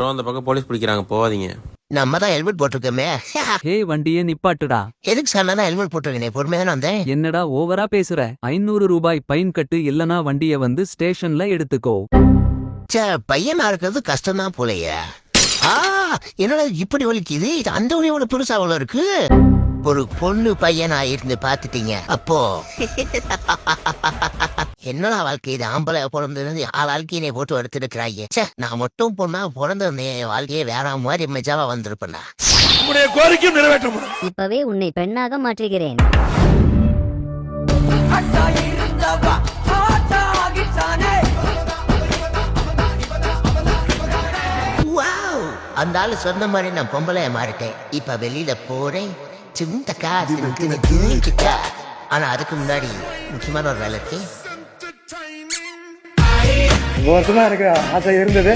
யாரோ அந்த பக்கம் போலீஸ் பிடிக்கிறாங்க, போவாதீங்க. நம்ம தான் ஹெல்மெட் போட்டிருக்கோமே. ஹே வண்டியை நிப்பாட்டுடா. எதுக்கு சார் நான் ஹெல்மெட் போட்டிருக்கேன், பொறுமையா தானே வந்தேன். என்னடா ஓவரா பேசுற? 500 ரூபாய் பைன் கட்டு, இல்லனா வண்டிய வந்து ஸ்டேஷன்ல எடுத்துக்கோ. பையனா இருக்கிறது கஷ்டம் தான் போலையே. என்னடா இப்படி வலிக்குது? இது அந்த வழியோட பெருசா அவ்வளோ இருக்கு. ஒரு பொண்ணு பையனா இருந்து பாத்துட்டீங்க. அப்போ என்னடா வாழ்க்கை இது? ஆம்பளை பிறந்தது வாழ்க்கையை போட்டு எடுத்துருக்கிறாங்க. நான் மட்டும் பொண்ணா பிறந்த வாழ்க்கையே வேற மாதிரி மெஜாவா வந்திருப்பேன்டா. கோரிக்கையும் நிறைவேற்ற இப்பவே உன்னை பெண்ணாக மாற்றுகிறேன். அந்த ஆளு சொன்ன மாதிரி நான் பொம்பளைய மாறிட்டேன். இப்ப வெளியில போறேன். ஆனா அதுக்கு முன்னாடி முக்கியமான ஒரு வேலைக்கு எனக்கு ஆசை இருந்தது.